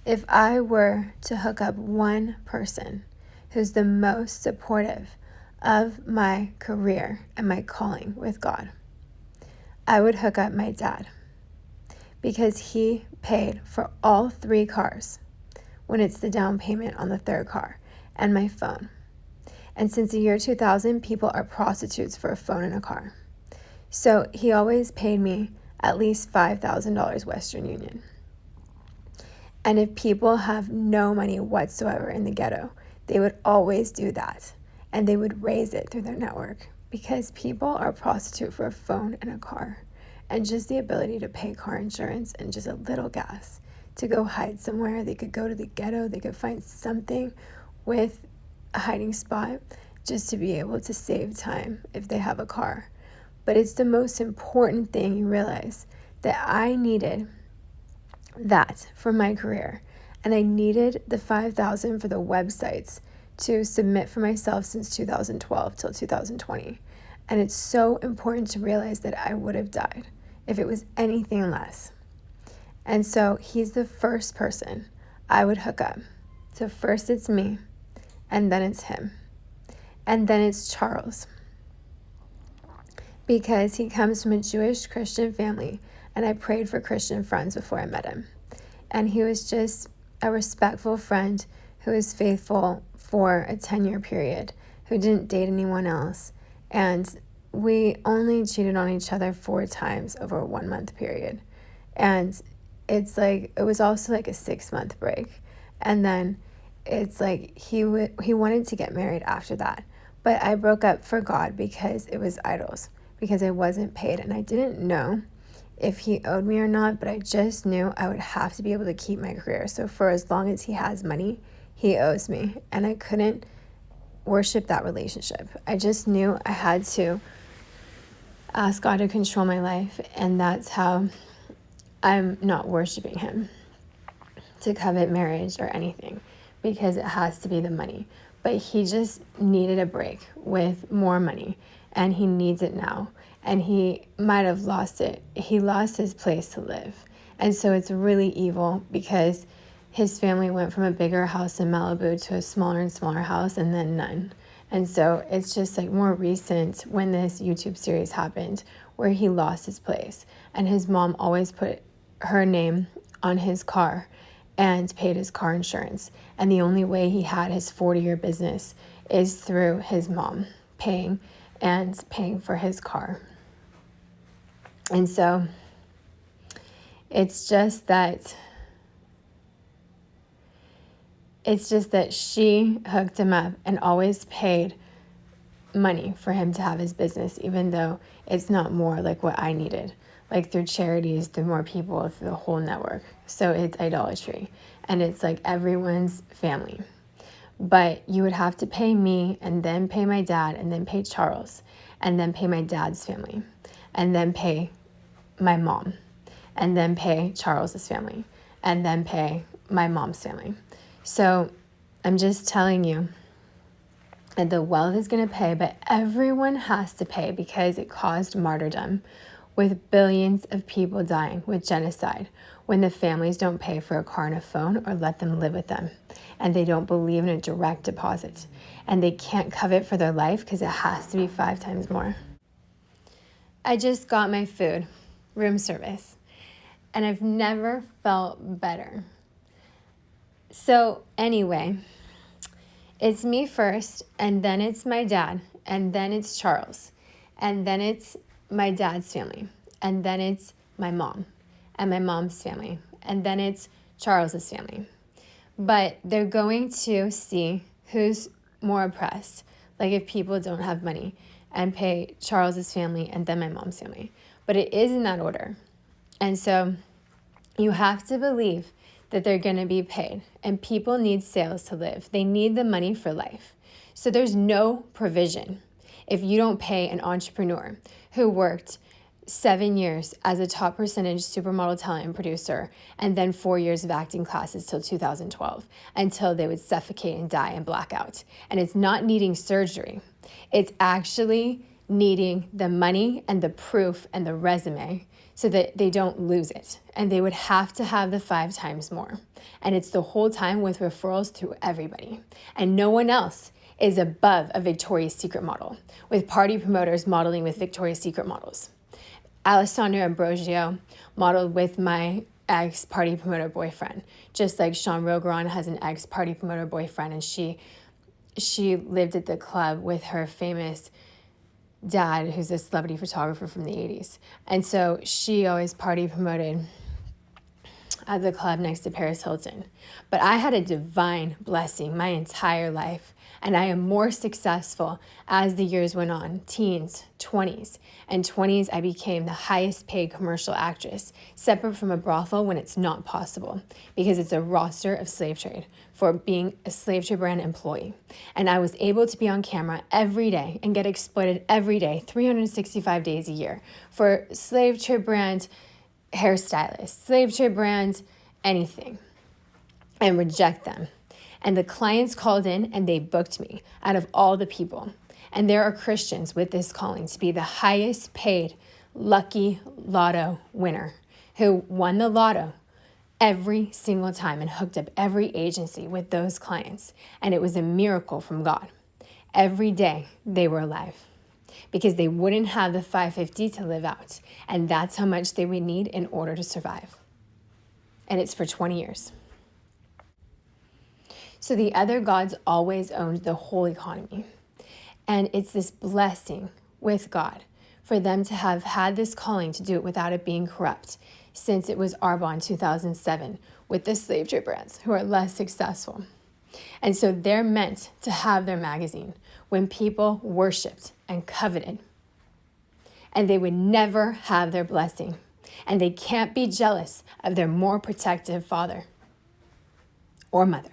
If I were to hook up one person who's the most supportive of my career and my calling with God, I would hook up my dad, because he paid for all 3 cars when it's the down payment on the 3rd car, and my phone. And since the year 2000, people are prostitutes for a phone and a car. So he always paid me at least $5,000 Western Union. And if people have no money whatsoever in the ghetto, they would always do that. And they would raise it through their network, because people are prostitute for a phone and a car. And just the ability to pay car insurance and just a little gas to go hide somewhere. They could go to the ghetto. They could find something with a hiding spot just to be able to save time if they have a car. But it's the most important thing you realize, that I needed that for my career. And I needed the $5,000 for the websites to submit for myself since 2012 till 2020. And it's so important to realize that I would have died if it was anything less. And so he's the first person I would hook up. So first it's me, and then it's him. And then it's Charles, because he comes from a Jewish Christian family, and I prayed for Christian friends before I met him. And he was just a respectful friend who was faithful for a 10-year period, who didn't date anyone else. And we only cheated on each other 4 times over a 1-month period. And it's like, it was also like a 6-month break. And then it's like he wanted to get married after that. But I broke up for God because it was idols, because I wasn't paid. And I didn't know if he owed me or not, but I just knew I would have to be able to keep my career. So for as long as he has money, he owes me. And I couldn't worship that relationship. I just knew I had to ask God to control my life. And that's how I'm not worshiping him, to covet marriage or anything, because it has to be the money. But he just needed a break with more money, and he needs it now. And he might have lost it. He lost his place to live. And so it's really evil, because his family went from a bigger house in Malibu to a smaller and smaller house, and then none. And so it's just like more recent when this YouTube series happened, where he lost his place. And his mom always put her name on his car and paid his car insurance. And the only way he had his 40-year business is through his mom paying for his car. And so it's just that she hooked him up and always paid money for him to have his business, even though it's not more like what I needed, like through charities, through more people, through the whole network. So it's idolatry, and it's like everyone's family. But you would have to pay me, and then pay my dad, and then pay Charles, and then pay my dad's family, and then pay my mom, and then pay Charles's family, and then pay my mom's family. So I'm just telling you that the wealth is going to pay, but everyone has to pay, because it caused martyrdom, with billions of people dying, with genocide, when the families don't pay for a car and a phone or let them live with them. And they don't believe in a direct deposit. And they can't covet for their life, because it has to be 5 times more. I just got my food, room service, and I've never felt better. So anyway, it's me first, and then it's my dad, and then it's Charles, and then it's my dad's family, and then it's my mom and my mom's family, and then it's Charles's family. But they're going to see who's more oppressed, like if people don't have money, and pay Charles's family and then my mom's family. But it is in that order. And so you have to believe that they're going to be paid, and people need sales to live. They need the money for life. So there's no provision if you don't pay an entrepreneur who worked 7 years as a top percentage supermodel talent and producer, and then 4 years of acting classes till 2012, until they would suffocate and die and black out. And it's not needing surgery. It's actually needing the money and the proof and the resume so that they don't lose it. And they would have to have the 5 times more. And it's the whole time with referrals through everybody. And no one else is above a Victoria's Secret model, with party promoters modeling with Victoria's Secret models. Alessandra Ambrosio modeled with my ex-party promoter boyfriend, just like Sean Rogeron has an ex-party promoter boyfriend, and she lived at the club with her famous dad, who's a celebrity photographer from the 80s. And so she always party promoted at the club next to Paris Hilton. But I had a divine blessing my entire life, and I am more successful as the years went on, teens, 20s. And 20s, I became the highest paid commercial actress, separate from a brothel when it's not possible, because it's a roster of slave trade for being a slave trade brand employee. And I was able to be on camera every day and get exploited every day, 365 days a year, for slave trade brand hairstylists, slave trade brand anything, and reject them. And the clients called in and they booked me out of all the people. And there are Christians with this calling to be the highest paid lucky lotto winner who won the lotto every single time and hooked up every agency with those clients. And it was a miracle from God. Every day they were alive because they wouldn't have the 550 to live out. And that's how much they would need in order to survive. And it's for 20 years. So the other gods always owned the whole economy. And it's this blessing with God for them to have had this calling to do it without it being corrupt, since it was Arbonne in 2007 with the slave trade brands who are less successful. And so they're meant to have their magazine when people worshiped and coveted. And they would never have their blessing. And they can't be jealous of their more protective father or mother.